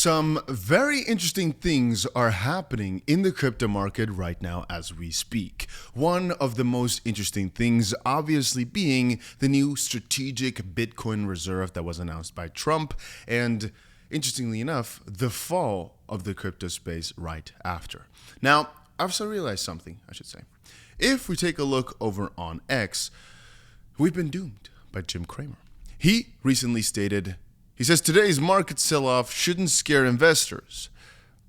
Some very interesting things are happening in the crypto market right now as we speak. One of the most interesting things obviously being the new strategic Bitcoin reserve that was announced by Trump, and interestingly enough, the fall of the crypto space right after. Now, I've also realized something, I should say. If we take a look over on X, we've been doomed by Jim Cramer. He recently stated, he says today's market sell-off shouldn't scare investors.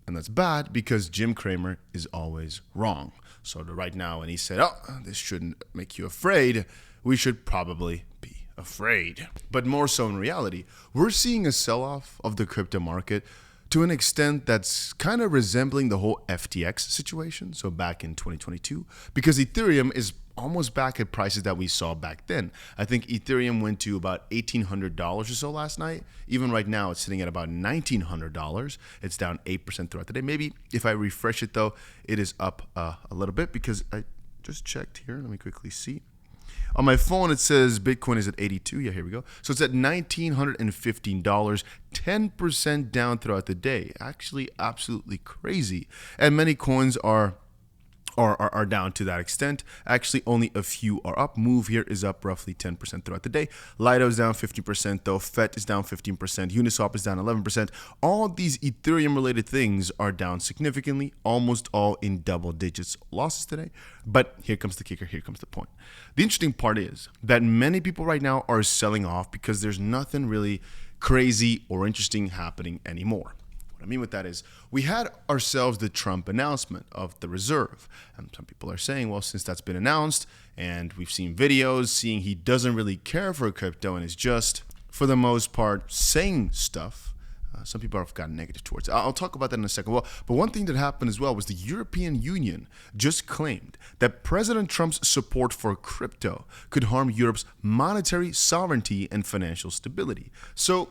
And that's bad because Jim Cramer is always wrong. So right now when he said, oh, this shouldn't make you afraid, we should probably be afraid. But more so in reality, we're seeing a sell-off of the crypto market to an extent that's kind of resembling the whole FTX situation, so back in 2022, because Ethereum is almost back at prices that we saw back then. I think Ethereum went to about $1,800 or so last night. Even right now, it's sitting at about $1,900. It's down 8% throughout the day. Maybe if I refresh it though, it is up a little bit because I just checked here. Let me quickly see. On my phone, it says Bitcoin is at 82. Yeah, here we go. So it's at $1,915, 10% down throughout the day. Actually, absolutely crazy. And many coins are down to that extent. Actually, only a few are up. Move here is up roughly 10% throughout the day. Lido is down 15% though. FET is down 15%. Uniswap is down 11%. All these Ethereum related things are down significantly, almost all in double digits losses today. But here comes the kicker. Here comes the point. The interesting part is that many people right now are selling off because there's nothing really crazy or interesting happening anymore. I mean with that is we had ourselves the Trump announcement of the reserve. And some people are saying, well, since that's been announced and we've seen videos seeing he doesn't really care for crypto and is just, for the most part, saying stuff. Some people have gotten negative towards it. I'll talk about that in a second. Well, but one thing that happened as well was the European Union just claimed that President Trump's support for crypto could harm Europe's monetary sovereignty and financial stability. So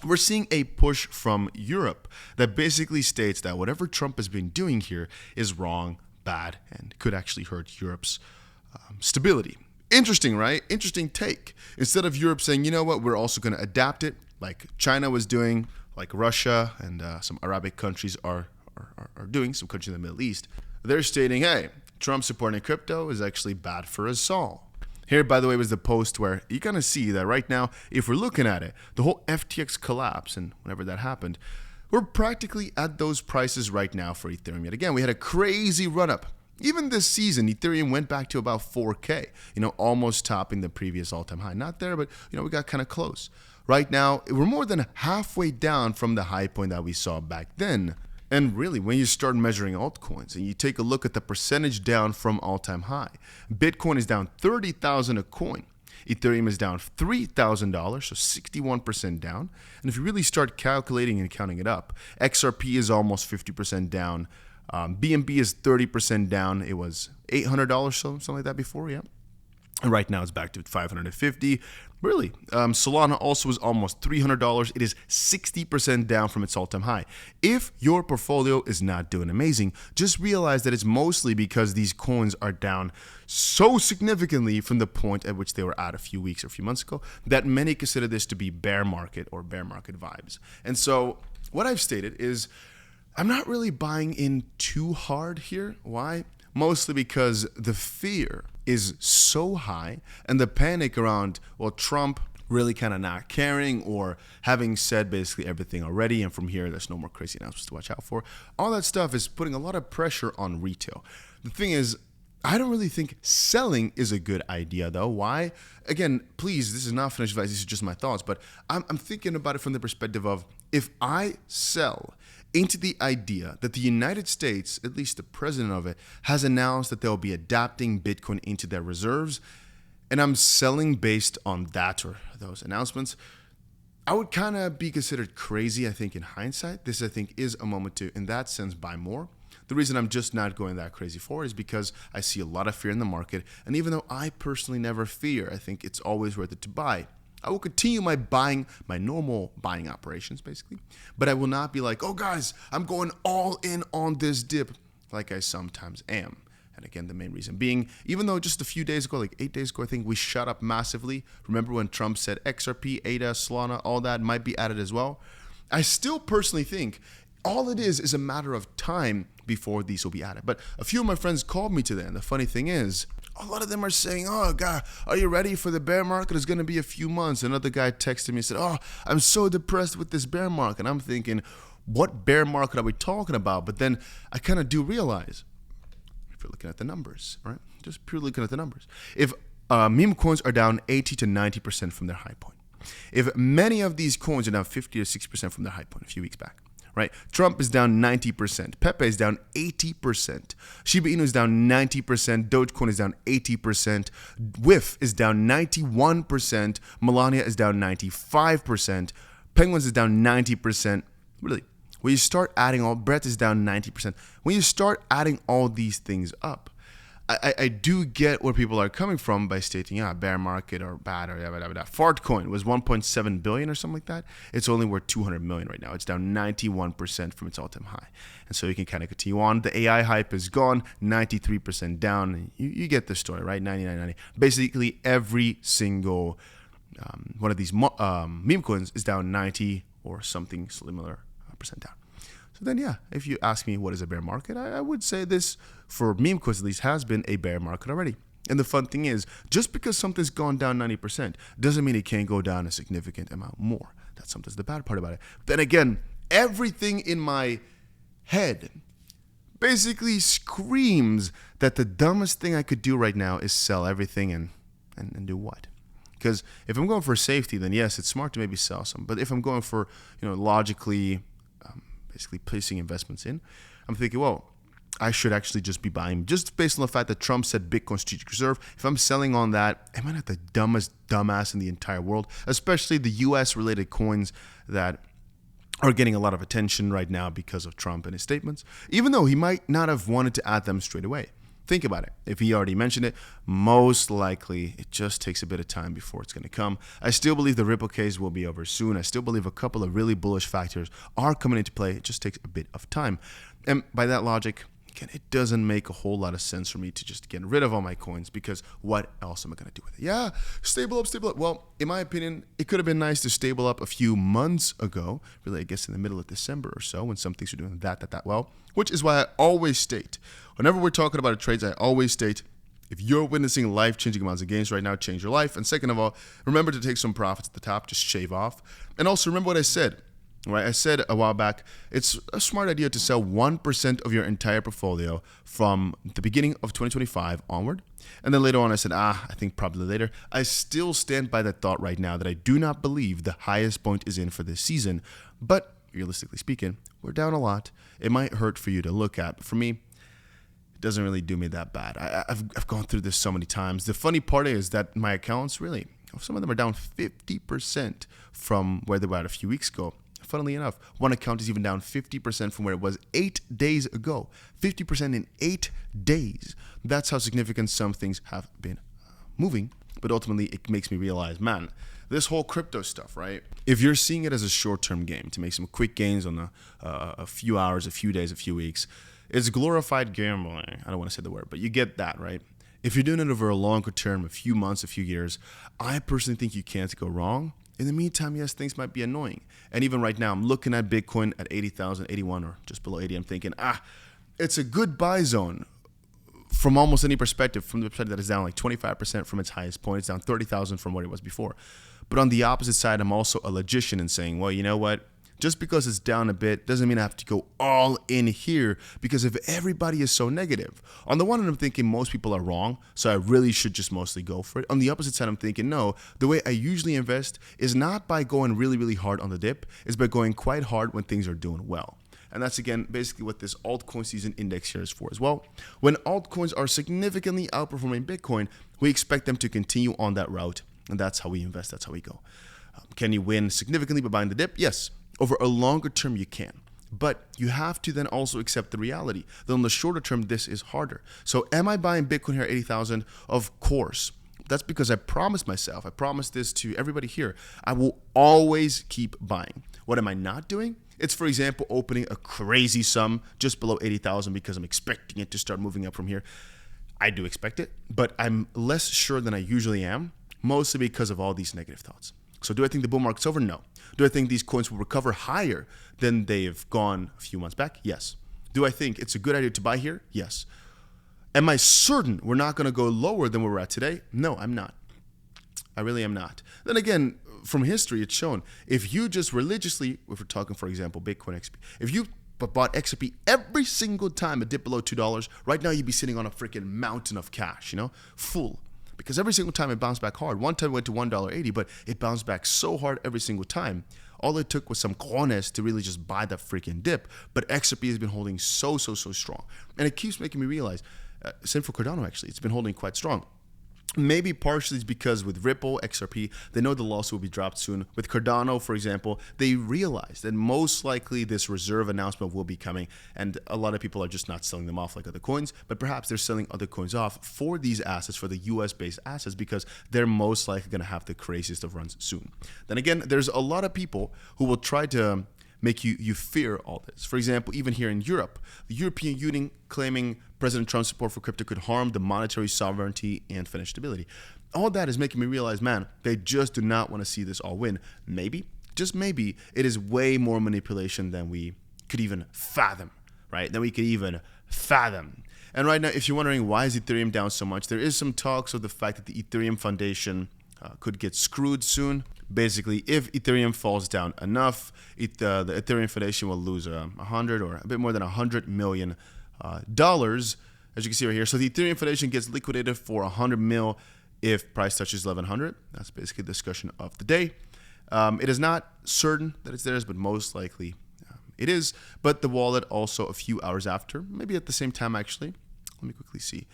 we're seeing a push from Europe that basically states that whatever Trump has been doing here is wrong, bad, and could actually hurt Europe's stability. Interesting, right? Interesting take. Instead of Europe saying, you know what, we're also going to adapt it like China was doing, like Russia and some Arabic countries are doing, some countries in the Middle East, they're stating, hey, Trump supporting crypto is actually bad for us all. Here, by the way, was the post where you kind of see that right now, if we're looking at it, the whole FTX collapse and whenever that happened, we're practically at those prices right now for Ethereum. Yet again, we had a crazy run up. Even this season, Ethereum went back to about 4K, almost topping the previous all-time high. Not there, but we got kind of close. Right now, we're more than halfway down from the high point that we saw back then. And really, when you start measuring altcoins and you take a look at the percentage down from all-time high, Bitcoin is down 30,000 a coin. Ethereum is down $3,000, so 61% down. And if you really start calculating and counting it up, XRP is almost 50% down. BNB is 30% down. It was $800, something like that before, yeah. And right now it's back to $550. Really, Solana also is almost $300. It is 60% down from its all-time high. If your portfolio is not doing amazing, just realize that it's mostly because these coins are down so significantly from the point at which they were at a few weeks or a few months ago that many consider this to be bear market or bear market vibes. And so what I've stated is I'm not really buying in too hard here. Why? Mostly because the fear is so high and the panic around, well, Trump really kind of not caring or having said basically everything already and from here there's no more crazy announcements to watch out for. All that stuff is putting a lot of pressure on retail. The thing is, I don't really think selling is a good idea though. Why? Again, please, this is not financial advice, these are just my thoughts, but I'm thinking about it from the perspective of if I sell into the idea that the United States, at least the president of it, has announced that they'll be adapting Bitcoin into their reserves, and I'm selling based on that or those announcements, I would kind of be considered crazy, I think, in hindsight. This, I think, is a moment to, in that sense, buy more. The reason I'm just not going that crazy for is because I see a lot of fear in the market, and even though I personally never fear, I think it's always worth it to buy. I will continue my normal buying operations, basically. But I will not be like, oh, guys, I'm going all in on this dip like I sometimes am. And again, the main reason being, even though just a few days ago, like 8 days ago, I think we shot up massively. Remember when Trump said XRP, ADA, Solana, all that might be added as well? I still personally think all it is a matter of time before these will be added. But a few of my friends called me today, and the funny thing is, a lot of them are saying, oh, God, are you ready for the bear market? It's going to be a few months. Another guy texted me and said, oh, I'm so depressed with this bear market. And I'm thinking, what bear market are we talking about? But then I kind of do realize, if you're looking at the numbers, right? Just purely looking at the numbers. If meme coins are down 80 to 90% from their high point, if many of these coins are down 50 to 60% from their high point a few weeks back, right? Trump is down 90%. 𝗵𝗂 is down 80%. Shiba Inu is down 90%. Dogecoin is down 80%. WIF is down 91%. Melania is down 95%. Penguins is down 90%. Really, when you start adding all, Brett is down 90%. When you start adding all these things up, I do get where people are coming from by stating, yeah, bear market or bad or yada, yada, yada. Fartcoin was 1.7 billion or something like that. It's only worth 200 million right now. It's down 91% from its all-time high. And so you can kind of continue on. The AI hype is gone, 93% down. You get the story, right? 99.90. Basically, every single one of these meme coins is down 90 or something similar percent down. So then, yeah, if you ask me what is a bear market, I would say this, for meme coins at least, has been a bear market already. And the fun thing is, just because something's gone down 90% doesn't mean it can't go down a significant amount more. That's sometimes the bad part about it. Then again, everything in my head basically screams that the dumbest thing I could do right now is sell everything and do what? Because if I'm going for safety, then yes, it's smart to maybe sell some. But if I'm going for, logically, basically placing investments in, I'm thinking, well, I should actually just be buying, just based on the fact that Trump said Bitcoin strategic reserve. If I'm selling on that, am I not the dumbest dumbass in the entire world? Especially the US related coins that are getting a lot of attention right now because of Trump and his statements, even though he might not have wanted to add them straight away. Think about it. If he already mentioned it, most likely it just takes a bit of time before it's going to come. I still believe the Ripple case will be over soon. I still believe a couple of really bullish factors are coming into play. It just takes a bit of time. And by that logic, again, it doesn't make a whole lot of sense for me to just get rid of all my coins, because what else am I going to do with it? Yeah, stable up. Well, in my opinion, it could have been nice to stable up a few months ago, really, I guess in the middle of December or so, when some things are doing that well, which is why I always state, whenever we're talking about trades, I always state, if you're witnessing life-changing amounts of gains right now, change your life. And second of all, remember to take some profits at the top, just shave off. And also remember what I said. Right, I said a while back, it's a smart idea to sell 1% of your entire portfolio from the beginning of 2025 onward. And then later on, I said, I think probably later. I still stand by that thought right now that I do not believe the highest point is in for this season. But realistically speaking, we're down a lot. It might hurt for you to look at. But for me, it doesn't really do me that bad. I've gone through this so many times. The funny part is that my accounts really, some of them are down 50% from where they were at a few weeks ago. Funnily enough, one account is even down 50% from where it was 8 days ago. 50% in 8 days. That's how significant some things have been moving. But ultimately, it makes me realize, man, this whole crypto stuff, right? If you're seeing it as a short-term game to make some quick gains on a few hours, a few days, a few weeks, it's glorified gambling. I don't want to say the word, but you get that, right? If you're doing it over a longer term, a few months, a few years, I personally think you can't go wrong. In the meantime, yes, things might be annoying. And even right now, I'm looking at Bitcoin at 80,000, 81, or just below 80. I'm thinking, it's a good buy zone from almost any perspective. From the perspective that it's down like 25% from its highest point. It's down 30,000 from what it was before. But on the opposite side, I'm also a logician in saying, well, you know what? Just because it's down a bit doesn't mean I have to go all in here, because if everybody is so negative. On the one hand, I'm thinking most people are wrong, so I really should just mostly go for it. On the opposite side, I'm thinking, no, the way I usually invest is not by going really, really hard on the dip, is by going quite hard when things are doing well. And that's, again, basically what this altcoin season index here is for as well. When altcoins are significantly outperforming Bitcoin, we expect them to continue on that route, and that's how we invest, that's how we go. Can you win significantly by buying the dip? Yes. Over a longer term, you can. But you have to then also accept the reality that on the shorter term, this is harder. So am I buying Bitcoin here at 80,000? Of course. That's because I promised myself, I promised this to everybody here, I will always keep buying. What am I not doing? It's, for example, opening a crazy sum just below 80,000 because I'm expecting it to start moving up from here. I do expect it, but I'm less sure than I usually am, mostly because of all these negative thoughts. So do I think the bull market's over? No. Do I think these coins will recover higher than they've gone a few months back? Yes. Do I think it's a good idea to buy here? Yes. Am I certain we're not going to go lower than where we're at today? No, I'm not. I really am not. Then again, from history, it's shown if you just religiously, if we're talking, for example, Bitcoin XP, if you bought XRP every single time it dipped below $2, right now you'd be sitting on a freaking mountain of cash, full. Because every single time it bounced back hard. One time it went to $1.80, but it bounced back so hard every single time. All it took was some cojones to really just buy that freaking dip. But XRP has been holding so strong. And it keeps making me realize, same for Cardano actually, it's been holding quite strong. Maybe partially it's because with Ripple, XRP, they know the loss will be dropped soon. With Cardano, for example, they realize that most likely this reserve announcement will be coming, and a lot of people are just not selling them off like other coins, but perhaps they're selling other coins off for these assets, for the US-based assets, because they're most likely going to have the craziest of runs soon. Then again, there's a lot of people who will try to make you fear all this. For example, even here in Europe, the European Union claiming President Trump's support for crypto could harm the monetary sovereignty and financial stability. All that is making me realize, man, they just do not want to see this all win. Maybe, just maybe, it is way more manipulation than we could even fathom, right? Than we could even fathom. And right now, if you're wondering why is Ethereum down so much, there is some talks of the fact that the Ethereum Foundation could get screwed soon. Basically, if Ethereum falls down enough, the Ethereum Foundation will lose 100 or a bit more than $100 million, as you can see right here. So the Ethereum Foundation gets liquidated for 100 mil if price touches 1100. That's basically the discussion of the day. It is not certain that it's theirs, but most likely it is. But the wallet also a few hours after, maybe at the same time actually. Let me quickly see.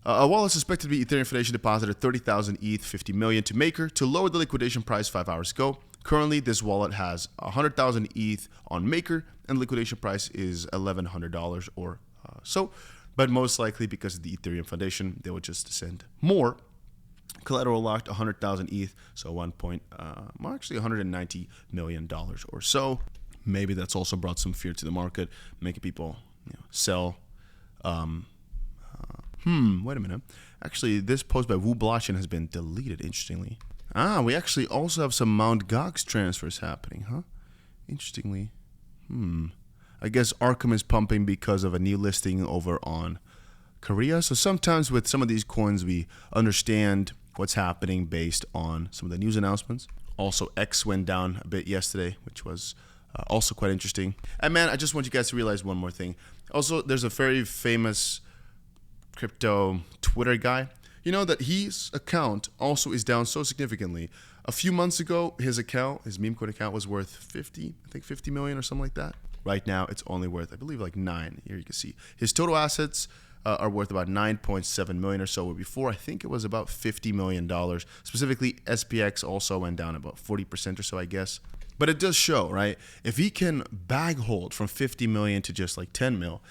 A wallet suspected to be Ethereum Foundation deposited 30,000 ETH, 50 million to Maker to lower the liquidation price 5 hours ago. Currently, this wallet has 100,000 ETH on Maker, and liquidation price is $1,100 or so. But most likely, because of the Ethereum Foundation, they will just send more. Collateral locked 100,000 ETH, so actually $190 million or so. Maybe that's also brought some fear to the market, making people sell. Wait a minute. Actually, this post by 𝗲𝗏𝘀 has been deleted, interestingly. We actually also have some Mt. Gox transfers happening, huh? Interestingly. I guess Arkham is pumping because of a new listing over on Korea. So sometimes with some of these coins, we understand what's happening based on some of the news announcements. Also, X went down a bit yesterday, which was also quite interesting. And man, I just want you guys to realize one more thing. Also, there's a very famous crypto Twitter guy, that his account also is down so significantly. A few months ago, his meme coin account was worth 50 million or something like that. Right now, it's only worth, I believe, like 9. Here you can see his total assets are worth about 9.7 million or so, where before I think it was about $50 million. Specifically, SPX also went down about 40% or so, I guess. But it does show, right? If he can bag hold from 50 million to just like 10 mil,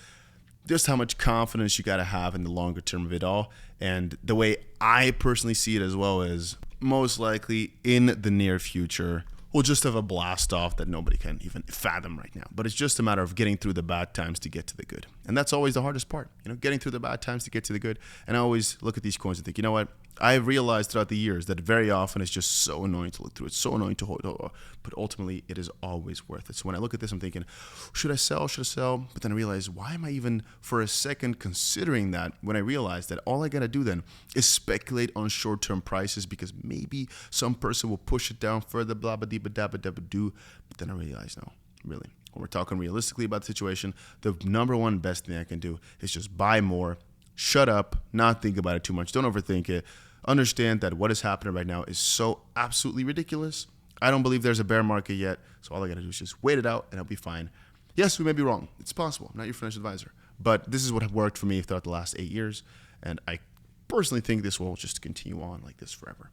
just how much confidence you got to have in the longer term of it all. And the way I personally see it as well is most likely in the near future, we'll just have a blast off that nobody can even fathom right now. But it's just a matter of getting through the bad times to get to the good. And that's always the hardest part, getting through the bad times to get to the good. And I always look at these coins and think, you know what? I've realized throughout the years that very often it's just so annoying to look through. It's so annoying to hold, but ultimately it is always worth it. So when I look at this, I'm thinking, should I sell? Should I sell? But then I realize, why am I even for a second considering that when I realize that all I got to do then is speculate on short-term prices because maybe some person will push it down further, blah, blah, blah, blah, blah, blah. But then I realize, no, really, when we're talking realistically about the situation, the number one best thing I can do is just buy more, shut up, not think about it too much, don't overthink it. Understand that what is happening right now is so absolutely ridiculous. I don't believe there's a bear market yet, so all I got to do is just wait it out and I'll be fine. Yes, we may be wrong. It's possible. I'm not your financial advisor. But this is what worked for me throughout the last 8 years, and I personally think this will just continue on like this forever.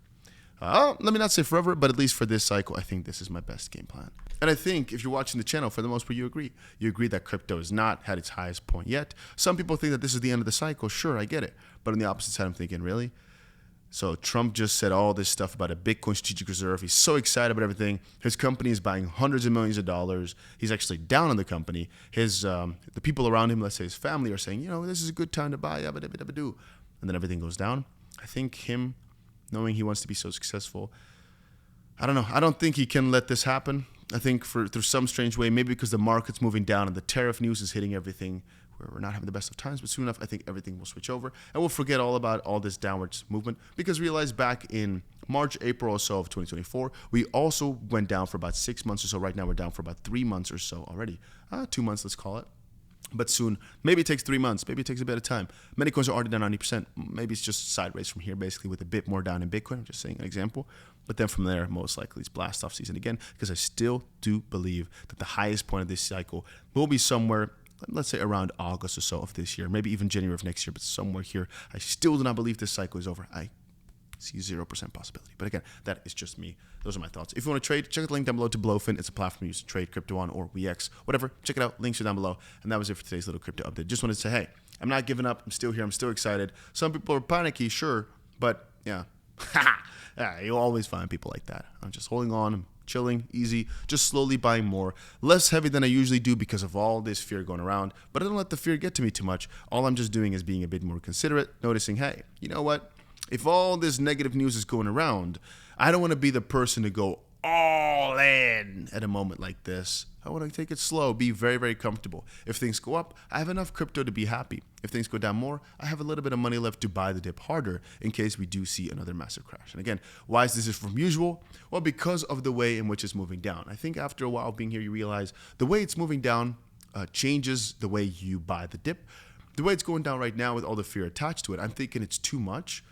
Let me not say forever, but at least for this cycle, I think this is my best game plan. And I think if you're watching the channel, for the most part, you agree. You agree that crypto has not had its highest point yet. Some people think that this is the end of the cycle. Sure, I get it. But on the opposite side, I'm thinking, really? So Trump just said all this stuff about a Bitcoin strategic reserve. He's so excited about everything. His company is buying hundreds of millions of dollars. He's actually down on the company. The people around him, let's say his family, are saying, this is a good time to buy, and then everything goes down. I think him knowing he wants to be so successful, I don't know. I don't think he can let this happen. I think through some strange way, maybe because the market's moving down and the tariff news is hitting everything, where we're not having the best of times, but soon enough, I think everything will switch over and we'll forget all about all this downwards movement, because realize back in March, April or so of 2024, we also went down for about 6 months or so. Right now, we're down for about 3 months or so already. 2 months, let's call it. But soon, maybe it takes 3 months. Maybe it takes a bit of time. Many coins are already down 90%. Maybe it's just sideways from here, basically, with a bit more down in Bitcoin. I'm just saying an example. But then from there, most likely it's blast off season again, because I still do believe that the highest point of this cycle will be somewhere, let's say around August or so of this year, maybe even January of next year, but somewhere here. I still do not believe this cycle is over. I see 0% possibility. But again, that is just me. Those are my thoughts. If you want to trade, check out the link down below to 𝗏𝗏FIN. It's a platform you use to trade crypto on, or WEX, whatever. Check it out. Links are down below. And that was it for today's little crypto update. Just wanted to say, hey, I'm not giving up. I'm still here. I'm still excited. Some people are panicky, sure. But yeah, you'll always find people like that. I'm just holding on. I'm chilling, easy, just slowly buying more. Less heavy than I usually do because of all this fear going around. But I don't let the fear get to me too much. All I'm just doing is being a bit more considerate, noticing, hey, you know what? If all this negative news is going around, I don't want to be the person to go all in at a moment like this. I want to take it slow, be very, very comfortable. If things go up, I have enough crypto to be happy. If things go down more, I have a little bit of money left to buy the dip harder in case we do see another massive crash. And again, why is this different from usual? Well, because of the way in which it's moving down. I think after a while being here, you realize the way it's moving down changes the way you buy the dip. The way it's going down right now with all the fear attached to it, I'm thinking it's too much.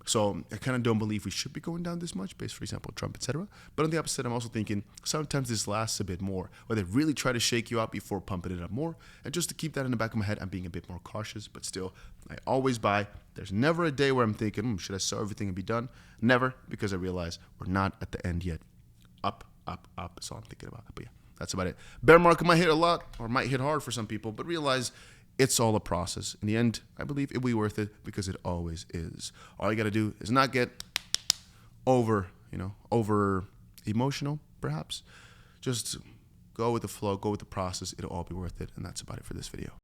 So I kind of don't believe we should be going down this much based, for example, Trump, etc. But on the opposite, I'm also thinking sometimes this lasts a bit more, where they really try to shake you out before pumping it up more. And just to keep that in the back of my head, I'm being a bit more cautious, but still, I always buy. There's never a day where I'm thinking, should I sell everything and be done? Never, because I realize we're not at the end yet. Up, up, up is all I'm thinking about. But yeah, that's about it. Bear market might hit a lot, or might hit hard for some people, but realize it's all a process. In the end, I believe it will be worth it, because it always is. All you got to do is not get over emotional, perhaps. Just go with the flow, go with the process. It'll all be worth it. And that's about it for this video.